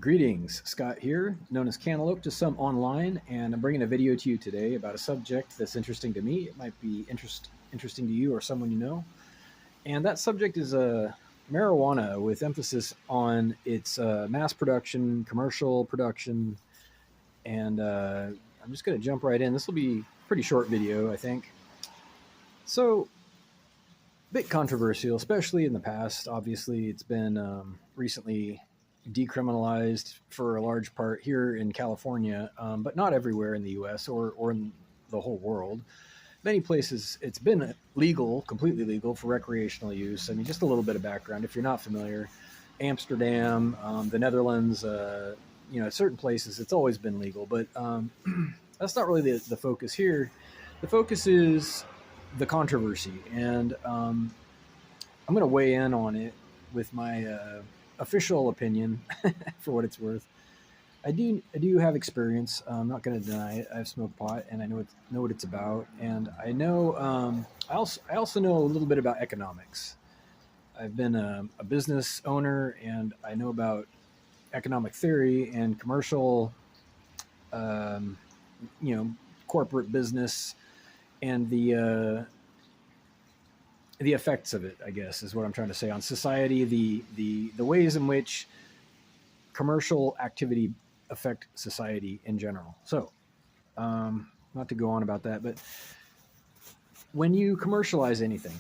Greetings, Scott here, known as Cantaloupe to some online, and I'm bringing a video to you today about a subject that's interesting to me. It might be interesting to you or someone you know. And that subject is marijuana, with emphasis on its mass production, commercial production, and I'm just going to jump right in. This will be a pretty short video, I think. So, a bit controversial, especially in the past. Obviously, it's been recently decriminalized for a large part here in California, but not everywhere in the U.S. or in the whole world. Many places it's been legal, completely legal for recreational use. I mean, just a little bit of background if you're not familiar. Amsterdam, the Netherlands, certain places it's always been legal, but that's not really the focus here. The focus is the controversy, and I'm going to weigh in on it with my official opinion for what it's worth. I do have experience. I'm not going to deny it. I've smoked pot, and I know what it's about, and I know I also know a little bit about economics. I've been a business owner, and I know about economic theory and commercial, um, you know, corporate business, and the effects of it, I guess, is what I'm trying to say on society. The ways in which commercial activity affect society in general. So, not to go on about that, but when you commercialize anything,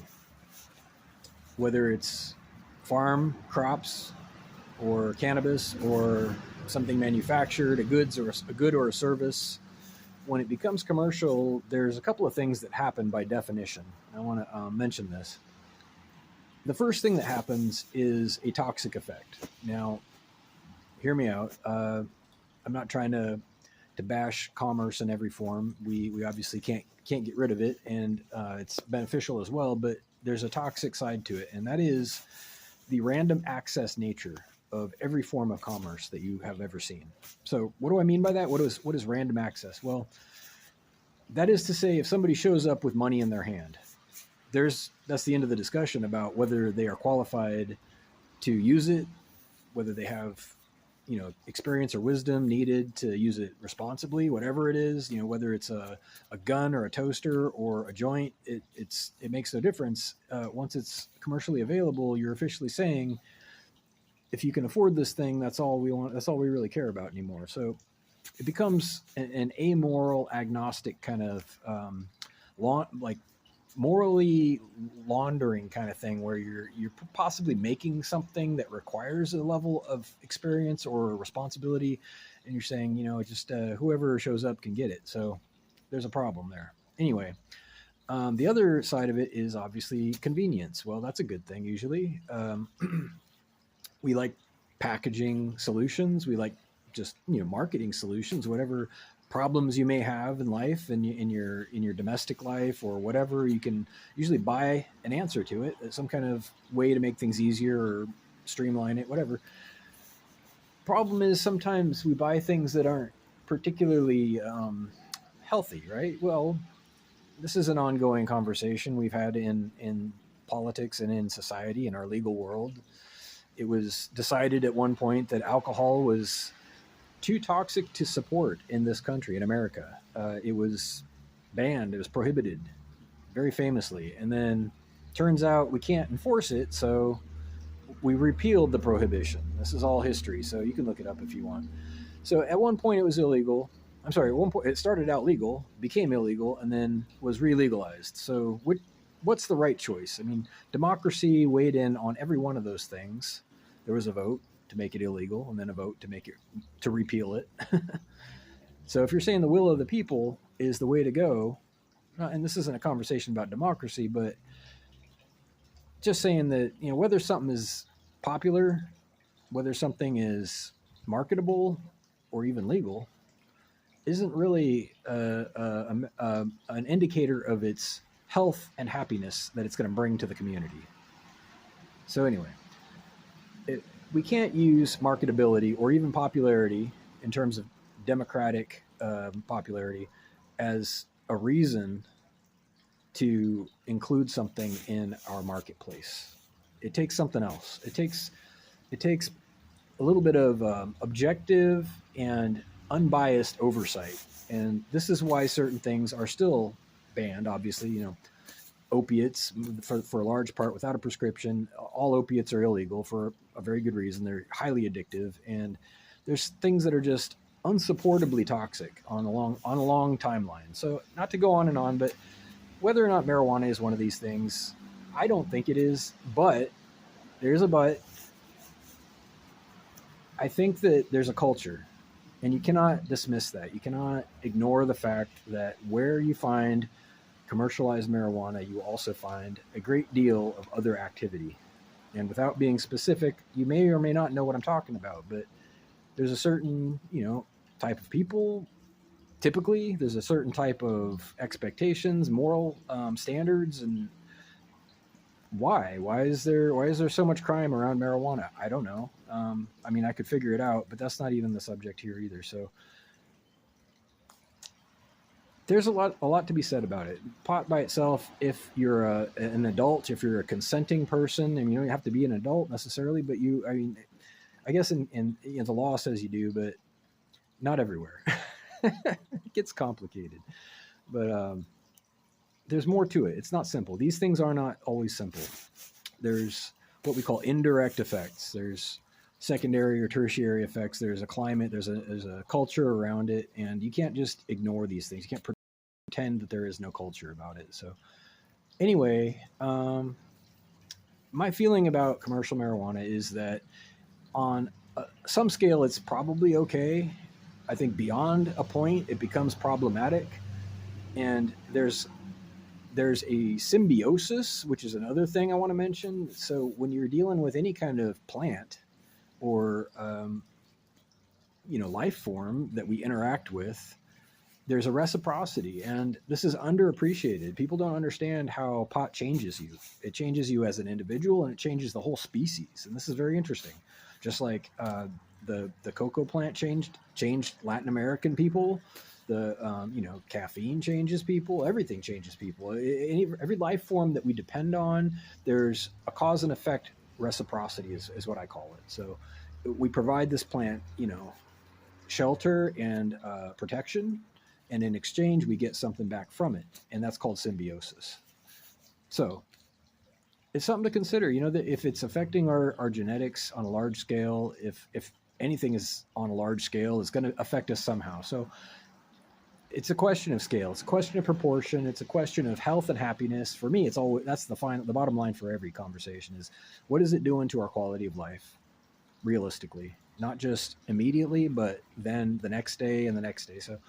whether it's farm crops or cannabis or something manufactured, a good or a service, when it becomes commercial, there's a couple of things that happen by definition. I want to mention this. The first thing that happens is a toxic effect. Now, hear me out. I'm not trying to bash commerce in every form. We obviously can't get rid of it, and it's beneficial as well. But there's a toxic side to it, and that is the random access nature of every form of commerce that you have ever seen. So, what do I mean by that? What is random access? Well, that is to say, if somebody shows up with money in their hand, that's the end of the discussion about whether they are qualified to use it, whether they have experience or wisdom needed to use it responsibly, whatever it is, whether it's a gun or a toaster or a joint, it makes no difference. Once it's commercially available, you're officially saying, if you can afford this thing, that's all we want, that's all we really care about anymore. So it becomes an amoral, agnostic kind of like morally laundering kind of thing, where you're possibly making something that requires a level of experience or responsibility, and you're saying, just whoever shows up can get it. So there's a problem there. Anyway, the other side of it is obviously convenience. Well, that's a good thing usually. We like packaging solutions. We like just marketing solutions, whatever problems you may have in life and in your domestic life or whatever. You can usually buy an answer to it, some kind of way to make things easier or streamline it, whatever. Problem is, sometimes we buy things that aren't particularly healthy, right? Well, this is an ongoing conversation we've had in politics and in society, in our legal world. It was decided at one point that alcohol was too toxic to support in this country, in America. It was banned, it was prohibited, very famously. And then turns out we can't enforce it, so we repealed the prohibition. This is all history, so you can look it up if you want. So at one point it was illegal. I'm sorry, at one point it started out legal, became illegal, and then was re-legalized. So what's the right choice? I mean, democracy weighed in on every one of those things. There was a vote to make it illegal, and then a vote to repeal it. So if you're saying the will of the people is the way to go, and this isn't a conversation about democracy, but just saying that, whether something is popular, whether something is marketable or even legal, isn't really an indicator of its health and happiness that it's going to bring to the community. So anyway, we can't use marketability or even popularity in terms of democratic popularity as a reason to include something in our marketplace. It takes something else. It takes a little bit of objective and unbiased oversight. And this is why certain things are still banned. Obviously, opiates, for a large part, without a prescription, all opiates are illegal for a very good reason. They're highly addictive, and there's things that are just unsupportably toxic on a long timeline. So, not to go on and on, but whether or not marijuana is one of these things, I don't think it is. But there's a but. I think that there's a culture, and you cannot dismiss that. You cannot ignore the fact that where you find commercialized marijuana, you also find a great deal of other activity. And without being specific, you may or may not know what I'm talking about, but there's a certain, type of people. Typically, there's a certain type of expectations, moral standards, and why? Why is there so much crime around marijuana? I don't know. I mean, I could figure it out, but that's not even the subject here either. So there's a lot to be said about it. Pot by itself, if you're an adult, if you're a consenting person, and you don't have to be an adult necessarily, but I mean, I guess in the law says you do, but not everywhere. It gets complicated, but there's more to it. It's not simple. These things are not always simple. There's what we call indirect effects. There's secondary or tertiary effects. There's a climate. There's a culture around it, and you can't just ignore these things. You can't pretend that there is no culture about it. So anyway, my feeling about commercial marijuana is that on some scale, it's probably okay. I think beyond a point, it becomes problematic, and there's a symbiosis, which is another thing I want to mention. So when you're dealing with any kind of plant or life form that we interact with, there's a reciprocity, and this is underappreciated. People don't understand how pot changes you. It changes you as an individual, and it changes the whole species, and this is very interesting. Just like the cocoa plant changed Latin American people. The caffeine changes people. Everything changes people. Every life form that we depend on, there's a cause and effect reciprocity is what I call it. So we provide this plant, shelter and protection, and in exchange we get something back from it, and that's called symbiosis. So it's something to consider. That if it's affecting our genetics on a large scale, if anything is on a large scale, it's going to affect us somehow. So it's a question of scale. It's a question of proportion. It's a question of health and happiness. For me, that's the bottom line for every conversation is, what is it doing to our quality of life, realistically, not just immediately, but then the next day and the next day. So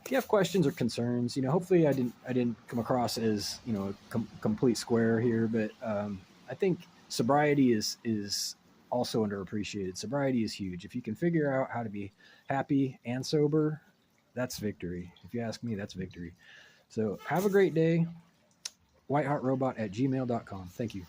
if you have questions or concerns, hopefully I didn't come across as a complete square here, but I think sobriety is also underappreciated. Sobriety is huge. If you can figure out how to be happy and sober, that's victory. If you ask me, that's victory. So have a great day. whitehotrobot@gmail.com. Thank you.